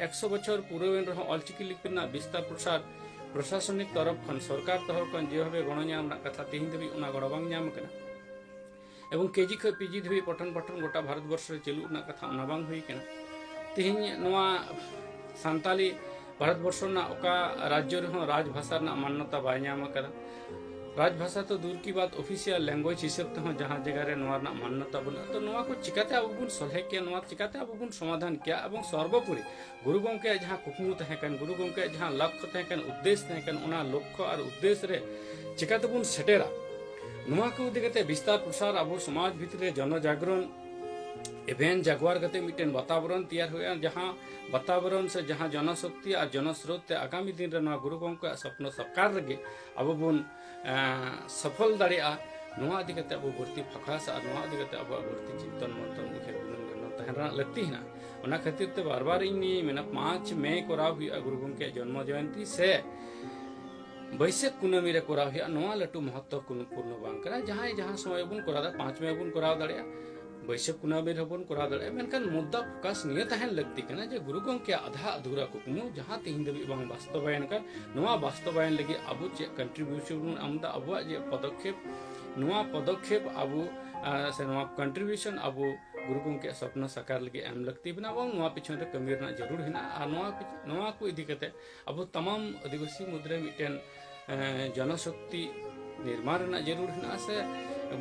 100 बछर पूर्वेन रह अलचिकी लिपि विस्तार प्रसार प्रशासनिक तरफ खन सरकार तरफ खन जेभावे गण नाम कथा तेहिन धबी उना गण बांग नाम कना एवं केजी खय पीजी धबी पठन गोटा भारत वर्ष रे चलू उना कथा उना बांग हुई कना तेहिन नोआ सांताली भारत वर्ष ना ओका राज्य रे राजभाषा ना मान्यता बाय नाम कदा राजभाषा तो दूर की बात ऑफिशियल लैंग्वेज हिसाब ते जहां जगह रे नोआ मान्यता बना तो नोआ को चिकाते अब बुन सलहे के नोआ चिकाते अब बुन समाधान किया एवं सर्वोपरि गुरु गंके जहां कुकमु तहे कन गुरु गंके जहां लक्ष्य तहे कन उद्देश्य तहे कन उना लक्ष्य और उद्देश्य रे चिकाते बुन सेटेरा नोआ को दिगते विस्तार प्रसार अब समाज भितरे जन जागरण इवेंट जागवार गते मिटेन वातावरण तैयार हुआ जहां वातावरण से जहां जनशक्ति और जनस्रोत आगामी दिन रे नोआ गुरु गंके स्वप्न साकार रगे अब बुन सफल दाड़िया नोआ दिगते अब बढ़ती फकास और नोआ दिगते अब बढ़ती चिंतन मंथन उखे गुणन तहरा लगती है ना खातिर ते बार बार इन मेना 5 मई कोराव हुआ गुरु गंके जन्म जयंती से बैसाख कुनामी रे कोराव हुआ नोआ लटू महत्वपूर्ण बांग करा जहां समय बन कोरा 5 मई बन कोराव दाड़िया बैसाख कुनामी रे बन कोराव दाड़िया मेनखान मुद्दा फोकस निये तहन लगती कना जे गुरु गंके आधा अधूरा कुकमु जहां तेहिन दबी बांग वास्तवायन कर नोआ वास्तवायन लगी अब चे कंट्रीब्यूशन आमदा अब जे पदक्षेप अब से नोआ कंट्रीब्यूशन अब गुरु गंके स्वप्न साकार लगी एम लगती बना और नोआ पिछन रे कमी रना जरूर हिना और नोआ को इदी कते अब तमाम आदिवासी मुद्रे मिटेन जनशक्ति निर्माण रना जरूर हिना से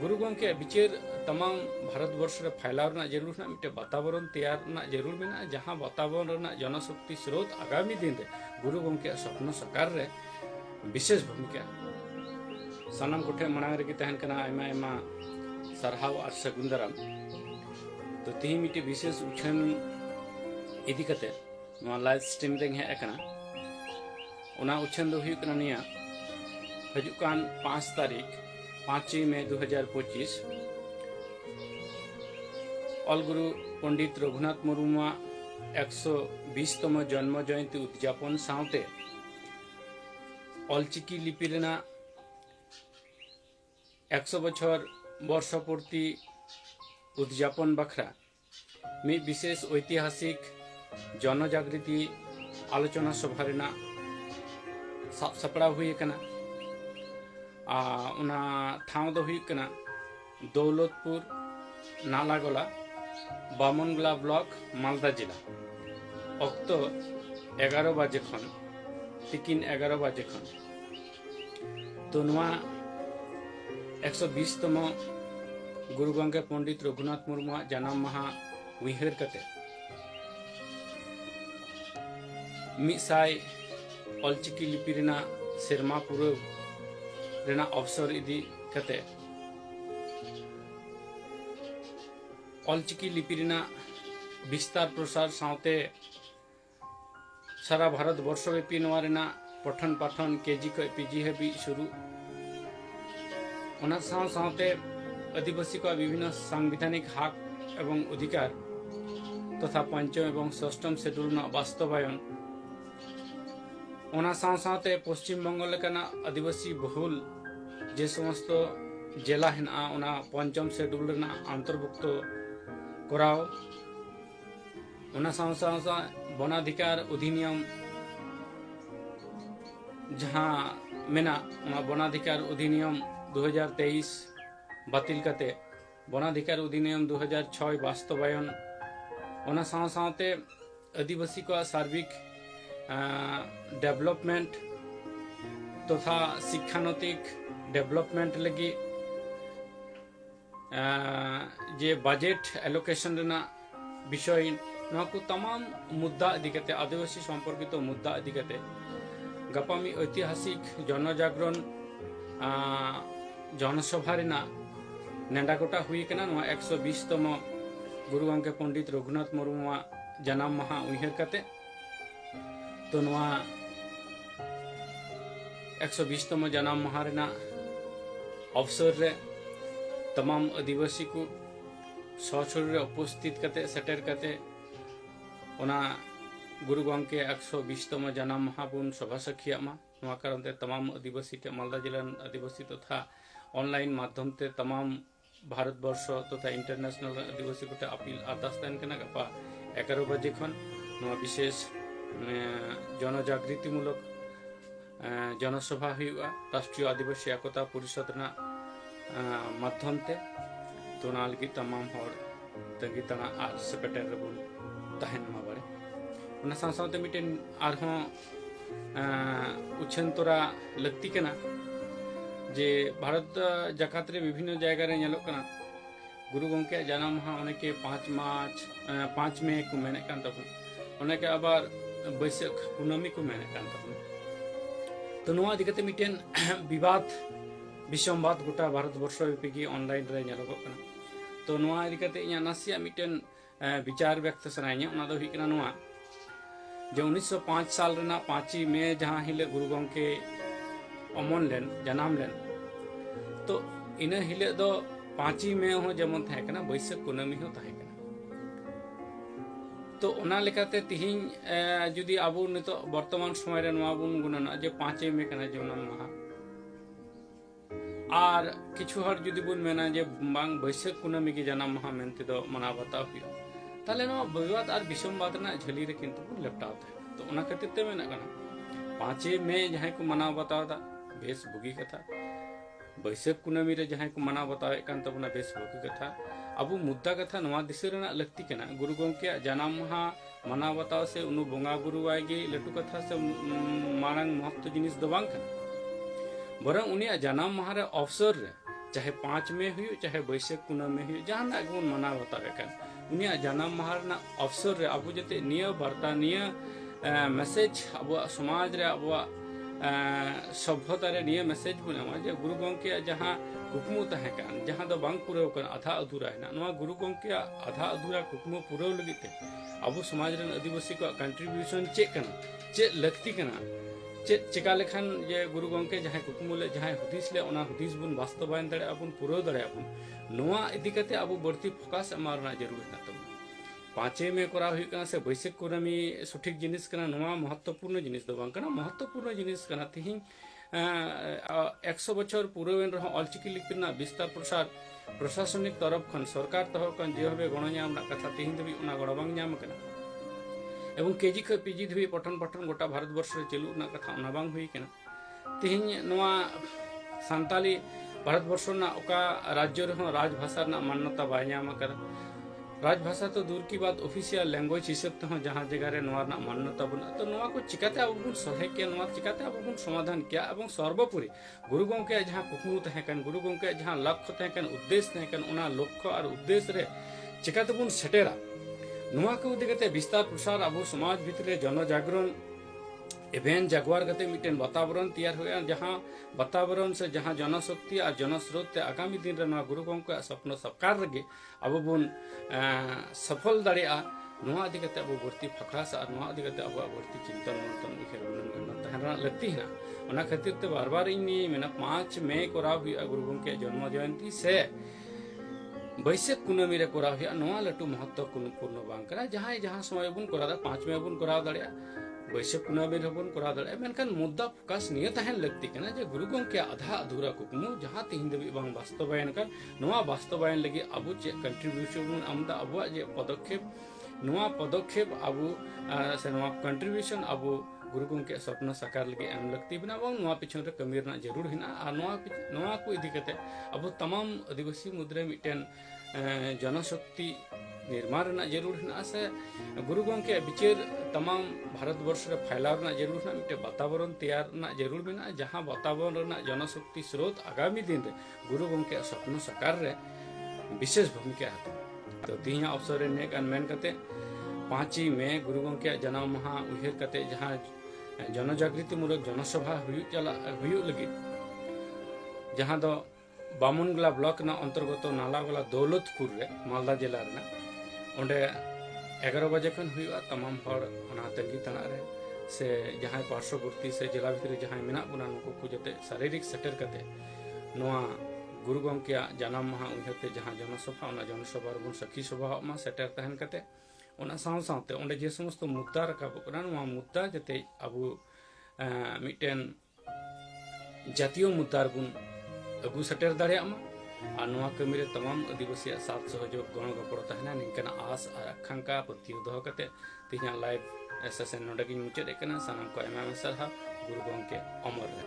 गुरु गंके बिचेर तमाम भारत वर्ष रे फैलाव रना जरूर हिना मिटे वातावरण तैयार रना जरूर मेना जहां वातावरण रना जनशक्ति स्रोत आगामी दिन रे गुरु गंके स्वप्न साकार रे विशेष भूमिका सनम कोठे मनांग रे तहन कना आयमा सरहाव और सगुंदराम तो तीन मिट्टी विशेष उछन इदी कते लाइव स्ट्रीम रे हे एकना उना उछन दो हुई कना निया हजुकान 5 तारीख 5 मई 2025 अलगुरु पंडित रघुनाथ मुर्मू 120तम जन्म जयंती उद्यापन साउते अलचिकी लिपि रेना 100 बछर वर्ष पूर्ति उद्यापन बखरा मी विशेष ऐतिहासिक जनजागृति आलोचना सभा रेना साब सपड़ा हुई कना उना ठाव दो हुई कना दौलतपुर नालागोला बामनगोला ब्लॉक मालदा जिला अक्तो 11 बजे खन तिकिन 11 बजे खन तो नुआ 120तम गुरु गंके पंडित रघुनाथ मुर्मू जन्म माहा उइहर कते मिसाई अलचिकी लिपि रेना सेरमा पूर्व रेना अवसर इदी कते अलचिकी लिपि रेना विस्तार प्रसार साउते सारा भारत वर्ष व्यापी नोआ रेना पठन पाठन केजी को पीजी है भी शुरू ओना साउते आदिवासी को विभिन्न सांविधानिक हक एवं अधिकार तथा पंचम एवं षष्ठम शेड्यूल वास्तवायन ओना साउते पश्चिम बंगाल लेकाना आदिवासी बहुल जे समस्त जिला हेना ओना पंचम शेड्यूल रेना अंतर्भुक्त कराव ओना साउसा वनाधिकार अधिनियम जहां मेना ओना वनाधिकार अधिनियम 2023 बातिल कते वनाधिकार अधिनियम 2006 वास्तवायन ओना साउते आदिवासी को सार्विक डेवलपमेंट तथा शिक्षानैतिक डेवलपमेंट लगी जे बजेट एलोकेशन रेना विषय नोआ को तमाम मुद्दा इदी कते आदिवासी संपर्कित तो मुद्दा इदी कते गपामी ऐतिहासिक जनजागरण जनसभा रेना नेंडागोटा हुई कना नोआ 120तम गुरु गंके पंडित रघुनाथ मुर्मू जन्म माहा उइहर कते तो नोआ 120तम जन्म माहा रेना अवसर रे तमाम आदिवासी को सशरीर रे उपस्थित कते सेटर कते ओना गुरु गंके 120तम जन्म माहा बुन सभा सखिया मा नोआ कारण ते तमाम आदिवासी के मालदा जिला आदिवासी तथा ऑनलाइन माध्यम ते तमाम भारत वर्ष तथा इंटरनेशनल आदिवासी को अपील आदास तहन कना गपा 11 बजे खन नोआ विशेष जनजागृतिमूलक जनसभा हुआ राष्ट्रीय आदिवासी एकता परिषद माध्यम ते तो ना लगी तमाम हर तंगी तना आज सेपेटर रेबुन तहन मा बारे उना साथ मिटेन आरहों उछन तोरा लगती कना जे भारत जाकात रे विभिन्न जायगा रे नेलोक कना गुरु गंके जन्म माहा उनके 5 मे को मेने कान तबन उनके आबार बैसाख कुनामी को मेने कान तबन तो नोआ दिगते मिटेन विवाद विसंवाद गोटा भारत वर्ष व्यापी ऑनलाइन रे नेलोक कना तो नोआ दिगते इया नासिया मिटेन विचार व्यक्त सनाइया उना दो हिकना नोआ जो 1905 साल रेना 5 मे जहां हिले गुरु गंके अमन लेन जन्म लेन तो इन हिले दो 5 मे हो जेमन थाहे कना बैसाख कुनामी हो थाहे कना तो ओना लेकाते तिहिं जुदी आबो नितो वर्तमान समय रे नोआ बुन गुणना जे 5 मे कना जन्म माहा और किछु हर जुदी बुन मेना जे बांग बैसाख कुनामी के जन्म माहा मेनते दो मना बताव हुई ताले नोआ विवाद और विसंवाद ना झली रे किंतु बुन लेपटाव था तो ओना खातिर ते मेना कना 5 मे जहां को मना बताव दा बेस बुगी कथा बैसाख कुनामी रे जहां को मना बतावे कान तबना बेस बुगी कथा अब मुद्दा कथा नवा दिशा रेना लगती कना गुरु गंके जन्म माहा मना बताव से उनु बोंगा गुरु आगे लटू कथा से मारंग महत्व जिनिस दो बांग कना बरं उनिया जन्म माहा रे अवसर रे चाहे 5 में हुई चाहे बैसाख कुनामी हुई जहां ना गुन मना बतावे कान उनिया जन्म माहा रे अवसर रे अब जते निय वार्ता निय मैसेज अब समाज रे अब सभ्यता रे निय मैसेज बुनामा जे गुरु गंके जहां कुकमु तहे कान जहां दो बांग पुरव कन आधा अधूरा है ना गुरु गंके आधा अधूरा कुकमु पुरव लगिते अब समाज रे आदिवासी को कंट्रीब्यूशन चेक कना चे लगती कना चे चिका लेखान जे गुरु गंके जहां कुकमु ले जहां हुदिस ले ओना हुदिस बुन वास्तवायन दड़े अपन पुरव दड़े अपन नोआ इदि कते अब बढ़ती फोकस मारना जरूर है तब 5 में करा हुई कना से बैसाख कुनामी सठिक जिनिस कना नोआ महत्वपूर्ण जिनिस दो बांग कना महत्वपूर्ण जिनिस कना तिहिं 100 बछर पूर्वेन रह अलचिकी लिपिना विस्तार प्रसार प्रशासनिक तरफ खन सरकार तरफ खन जे हबे गणनाम कथा तिहिं दबी उना गणबांग नाम कना एवं केजी ख पीजी धबी पठन गोटा भारत वर्ष रे चलू ना कथा उना बांग हुई कना तिहिं नोआ सांताली भारत वर्ष ना ओका राज्य रे राजभाषा ना मान्यता बाय नाम करा राजभाषा तो दूर की बात ऑफिशियल लैंग्वेज हिसाब ते जहां जगह रे नोआ ना मान्यता बना तो नोआ को चिकाते अब गुण सहे के नोआ चिकाते अब गुण समाधान किया एवं सर्वोपरि गुरु गंके जहां कुकमु तहे कन गुरु गंके जहां लक्ष्य तहे कन उद्देश्य तहे कन उना लक्ष्य और उद्देश्य रे चिकाते बुन सेटेरा नोआ को दिगते विस्तार प्रसार अब समाज भितरे जन जागरण इवेंट जागवार गते मिटेन वातावरण तैयार हुआ जहां वातावरण से जहां जनशक्ति और जनस्रोत आगामी दिन रे नोआ गुरु गंके सपन साकार रगे अब बुन सफल दाड़िया नोआ इदि कते अब बढ़ती फकास और नोआ इदि कते अब बढ़ती चिंतन मंथन उखेर बुन तहना लगती है ओना खातिर ते बार बार इनी मेना 5 मे कोरा हुआ गुरु गंके जन्म जयंती से बैसाख कुनामी रे कोरा हुआ नोआ लटू महत्वपूर्ण बांग करा जहां समय बुन कोरा 5 मे बुन कोरा दाड़िया बैसाख कुनामी रे बुन कोरा दाड़िया मेनखान मुद्दा फोकस निय तहन लगती कना जे गुरु गंके आधा अधूरा कुकमु जहां तिहिं दबी बांग वास्तवायन कर नोआ वास्तवायन लगी अब चे कंट्रीब्यूशन आमदा अब जे पदक्षेप अब से नोआ कंट्रीब्यूशन अब गुरु गंके स्वप्न साकार लगी एम लगती बना बांग नोआ पिछन रे कमी रना जरूर हिना आ नोआ को इदि कते अब तमाम आदिवासी मुद्रे मिटेन जनशक्ति निर्माण रना जरूर हिना से गुरु गंके बिचेर तमाम भारत वर्ष रे फैलाव रना जरूर हिना मिटे वातावरण तैयार रना जरूर बिना जहां वातावरण रना जनशक्ति स्रोत आगामी दिन रे गुरु गंके स्वप्न साकार रे विशेष भूमिका हतो तो तिहिं अवसर रे नेक अन मेन कते 5 मे गुरु गंके जन्म माहा उहेर कते जहां जनजागृति मूलक जनसभा हुई लगी जहां दो बामुनगला ब्लॉक ना अंतर्गत नालागला दौलतपुर रे मालदा जिला रे ओंडे 11 बजे खन हुआ तमाम हर ओना तंगी तना रे से जहां पार्श्ववर्ती से जिला भितर जहां मेना बुना नुको को जते शारीरिक सेटर कते नोआ गुरु गंके जन्म माहा उहते जहां जनसभा ओना जनसभा रे सखी सभा मा सेटर तहन कते ओना साथ ओंडे जे समस्त मुद्दा रकाब कना नोआ मुद्दा जते अब मिटेन जातीय मुद्दा गुण अगु सेटर दाड़ियामा और नोआ कमी रे तमाम आदिवासी साथ सहयोग गण गपड़ तहना निकना आस और आकांक्षा प्रति दह कते तिहिं लाइव ᱥᱮᱥᱮᱱ ᱱᱚᱰᱮ ᱜᱤᱧ ᱢᱩᱪᱟᱹᱫ ᱮᱫ ᱠᱟᱱᱟ ᱥᱟᱱᱟᱢ ᱠᱚ ᱟᱭᱢᱟ ᱟᱭᱢᱟ ᱥᱟᱨᱦᱟᱣ ᱜᱩᱨᱩ ᱜᱚᱢᱠᱮ ᱚᱢᱚᱨ ᱨᱮ